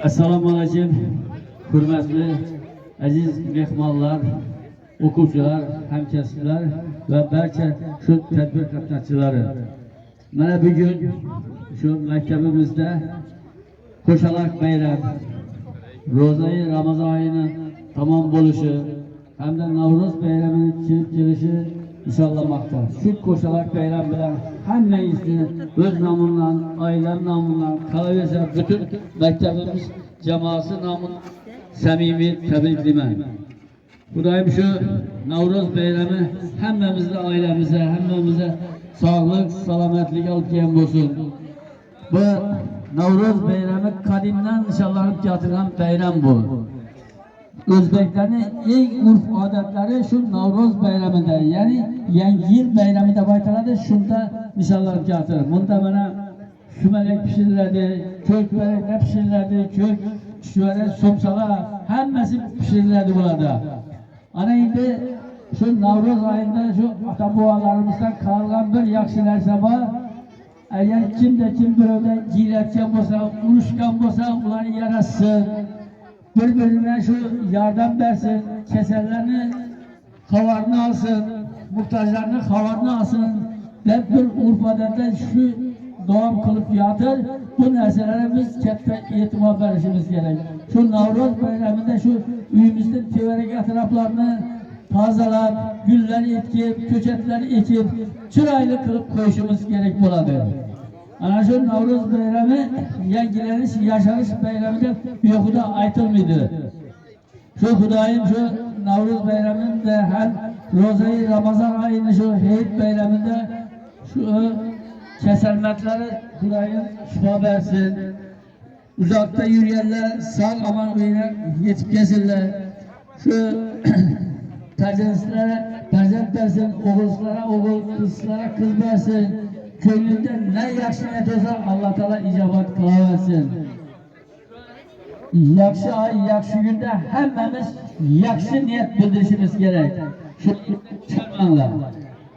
Assalomu alaykum, hurmatli aziz mehmonlar, o'quvchilar, hamkasblar va barcha shu tadbir qatnashchilari. Mana bugun shu maktabimizda Qo'shalaq bayram, ro'zai Ramazon oyining tamom bo'lishi hamda Navro'z bayramining kelib kelishi inshaallohmoqda. Shu Qo'shalaq bayram bilan hammangizni o'z nomimdan, oilam nomidan, qolaversa butun maktabimiz jamoasi nomidan samimiy tabriklayman. Xudoyim shu Navro'z bayrami hammamizga, oilamizga, hammamizga sog'lik, salomatlik olib kelgan bo'lsin. Bu Navro'z bayrami qadimdan nishonlanib keltirilgan bayram bu. O'zbeklarning eng urf odatlari shu Navro'z bayramida, ya'ni Yangi yil bayrami deb aytiladi, shunda nishonlanib keltiriladi. Bunda mana sumalak pishiriladi, ko'k baraklar pishiriladi, ko'k chuchvara, somsalar hammasi pishiriladi bo'ladi. Ana endi shu Navro'z oyida shu ota-bobolarimizdan qolgan bir yaxshi narsa bor. Agar kimda kim birovdan jilatgan bo'lsa, urushgan bo'lsa, ularni yarassin. Bir-birine şu yardım versin, keserlerini havarını alsın, muhtaçlarını havarını alsın. Ben bir Urfa'da şu doğum kılıp yatır, bu nesnelere biz katta itibar verişimiz gerek. Şu Navro'z bayramında şu üyümüzün teverek etraflarını tazalap, gülleri ekip, köçetleri ekip, çıraylı kılıp koyuşumuz gerek buladı. Ana şu Navro'z bayramı yengileriş, yaşarış bayramında yokuda aytılmıydı. Şu Hudayım şu Navro'z bayramında hem Roza-i Ramazan ayını şu Heyit bayramında şu keselmetleri Hudayım şifa versin. Uzakta yürüyenler sağ aman uyuna yetip gelsinler. Şu tercihçilere tercih versin, oğuzlara oğul, kızlara kız versin. Köylüde ne yakşı niyet olsa Allah Teala icabat kılaversin. Yakşı ay, yakşı günde hemmemiz yakşı niyet bildirişimiz gerek. Şu çırmanlar,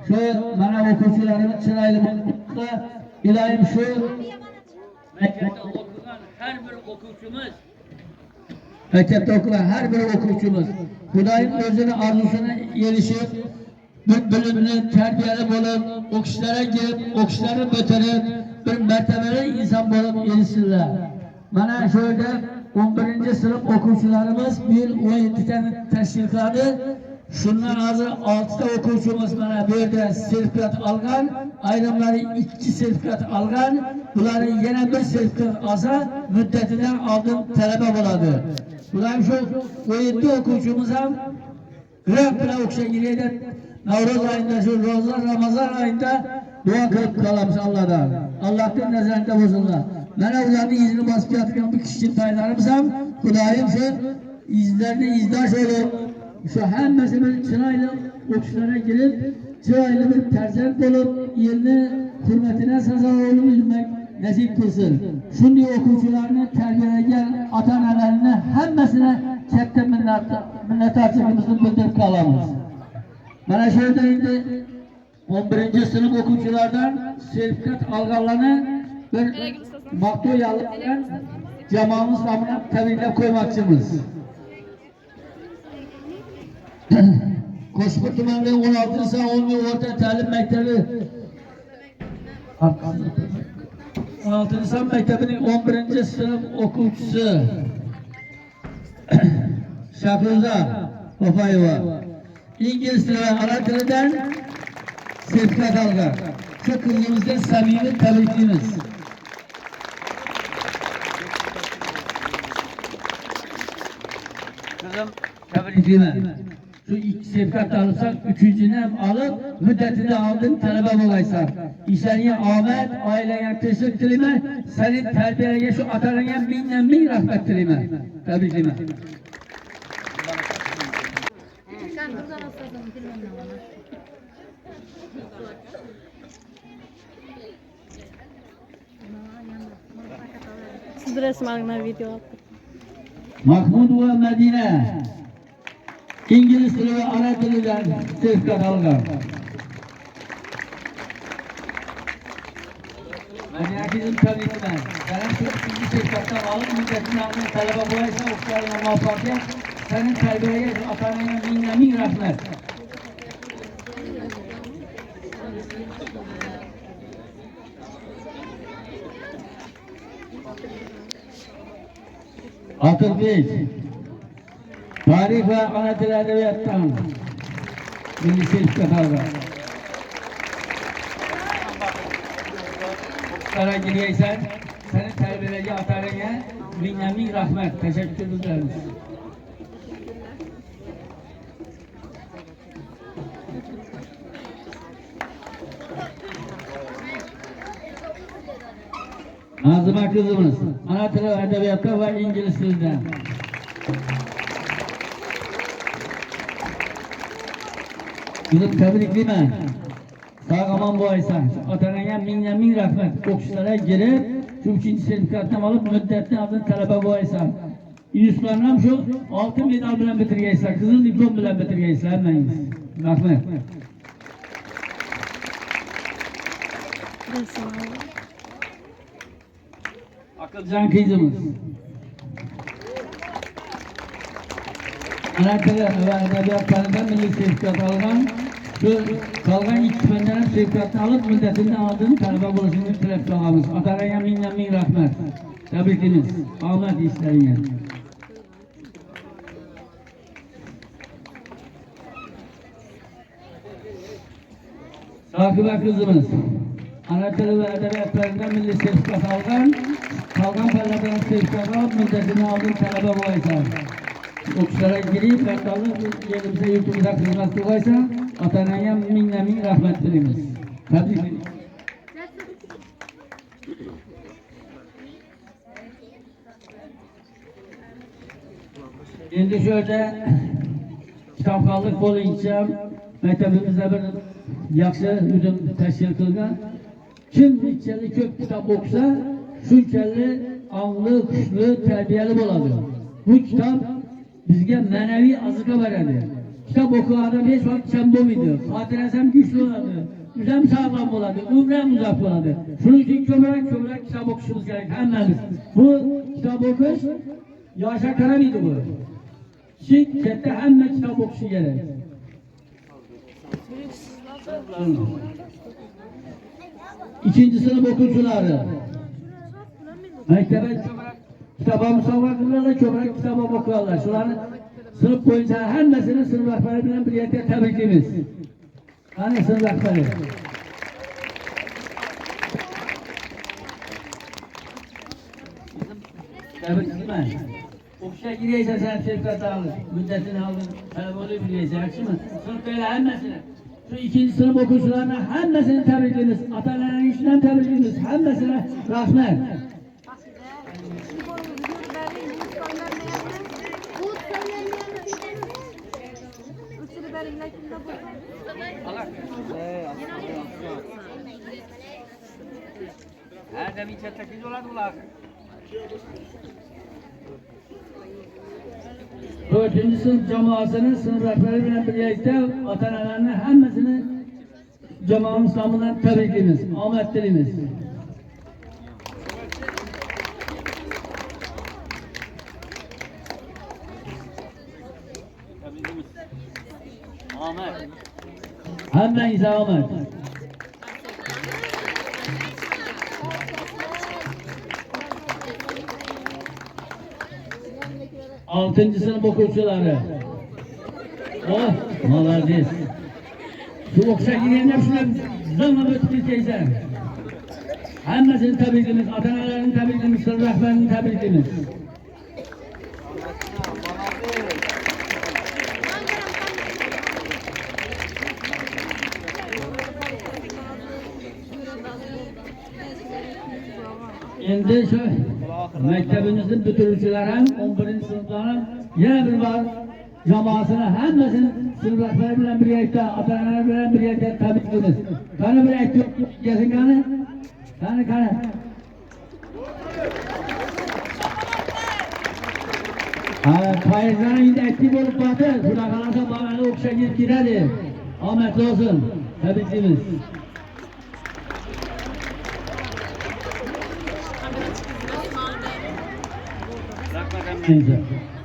şu bana okuyucularımın çıraylı bulunmakta, ilahim şu mektepte okuyan her bir okuyucumuz, mektepte okuyan her bir okuyucumuz, Hudayım özünün arzusuna erişip, bölümünü terbiyeli bulup, o kişilere girip, o kişileri götürüp, bir mertebeli insan bulup erişsinler. Bana şöyle 11. sınıf okuyucularımız bir 17 tane teşkil kıldı. Şundan hazır 6'da okuyucumuz bana bir de sertifikat algan, ayrımları 2 sertifikat algan, bunları yine bir sertifikat alsa müddetinden aldığım talebe buladı. Bunlar şu 17 okuyucumuza Rıkkına okşayıcıya Navro'z ayında, şu Ramazan ayında dua kılıp kalamız Allah'dan. Allah'tan nezarette bozullar. Bana onların izini basıp yatırken bir kişinin taylarımsam, Hudayım şu izlerini izdaş olup, şu hemmesimiz çıraylı okuşlara girip, çıraylı bir terzent olup, yerini hürmetine sazan oğlunu üzmek nasip kılsın. Şimdi okuyucularını terbiyeleyen ata-analarını hemmesine çekte minnettarçılığımızı bildirip kalamız. Bana şöyle indi 11. sınıf okuyuculardan sertifikat alganlarını bir maktu yallayan cemaamız namına tebrikle koymakçımız. Koşkurt Tümenli 16. sınıf 10. orta talim mektebi 16. sınıf mektebinin 11. sınıf okuyucusu Şafruza Hofayeva İngiliz dili ve Arap dilinden sertifikat algan. Şu kızımızdan samimi tebrikliyimiz. Kızım tebrikliyim. Şu 2 sertifikat alırsak, 3'üncünü alıp müddetinde aldın talebe bulaysan. İşlerine ahmet, aileye teşvik dilime, senin terbiyeye şu atarına bin rahmet dilime. Tebrikliyim. Siz resim alın video attık. Mahmud ve Medine İngiliz dili ve Arap dilinden sertifikat algan. Ben herkesin tabrikler. Senin şu ikinci şirketten alıp milletin almayı talebe boyaysa okuyalım muvaffakiyet. Senin terbiyeye atanına min rahmet. Atatürk, tarih ve ana dil edebiyattan milli sertifika aldı. Okutlara giriysen, seni terbiyeleyici atarına min rahmet. Teşekkür ederiz. Nazıma kızımız, ana dil edebiyatta ve İngiliz dilinden. Kızım tebrikliyim ben. Sağ aman bu aysan. Atanaya min rahmet. Okuşlara girip, şu ikinci sertifikatını alıp müddetini aldın talebe bu aysan. İnüslanam şu altın medal bilen bitirgeysen, kızıl diplom bilen bitirgeysen hemen. Rahmet. Resim aldım. Akılcan kızımız. Anadolu ve edebiyatlarından milli sertifikat algan, şu kalgan ikisinden sertifikatını alıp müddetinde aldığın talebe buluşunu talep ağamız. Ataraya min rahmet. Tebrikiniz. Ahmet işlerine. Sakibe kızımız. Anadolu ve edebiyatlarından milli sertifikat algan, kalgan pelleden sertifikat alıp müddetinde aldığın talebe boyaysa. Okuşlara girip kartalı yerimize yurtumuza kızmak koysa atanaya min rahmet dilimiz. Tebrik ederiz. Şimdi şöyle kitapxonlik boyunca mektebimizde bir yaxshi hücum teşkil kılgan. Kim niçeli köp kitap okusa şunçeli anlı, kuşlu, terbiyeli boladı. Bu kitap bizge manevi azıqa veradi. Kitap oku adam hiç vakit çam bo'lmaydi. Xotirasam güçlü oladı. Yüzem sağlam oladı. Ömrem uzak oladı. Şunun için kömürek kitap okuşumuz gerek. Hemmemiz. Bu kitap okuş yaşa karamaydı bu. Şirkette hemen kitap okuşu gerek. İkinci sınıf okuyucuları. Mektebe kitaba musavva kılırlar, kömürek kitaba okuyorlar. Şuların sınıf boyunca hemmesini sınıf rehberi bilen bir yerde tebriklimiz. Hani sınıf rehberi? Tebriklim ben. Okuşa gireyse sen sertifikat alır, müddetini alır, telefonu bileyse, yakşı mı? Sınıf böyle hemmesini. Şu ikinci sınıf okuyucularına hemmesini tebriklimiz. Atalarının işinden tebriklimiz. Hemmesine rahmet. Dördüncü sınıf cemaatinin sınıf rehberi bilen birlikte atanalarını hemmesini cemaat İslam'ından tebriklimiz, Ahmet dilimiz. Ahmet. Hemen Ahmet. Altıncı sınıf okuyucuları. Oh, maladiz. Şu okuşa girenler şuna zımla ötüp teyze. Hemmesini tebriklimiz, atanalarını tebriklimiz, sınıf rehberini tebriklimiz. Endi şu mektebimizin bitiruvchilar ham 11. sınıfların yana bir var jamoasini hemmesini sınıf rehberi bilan birlikda, ota-onalar bilan birlikda tabriklaymiz. Qani bir aytib kelsin qani? Qani. Faizlarning endi aktiv bo'lib qoldi. Shunaqalarsa mana o'qishga kirib kiradi. Omadli olsun. Tabriklaymiz. Rahmat. Neyse.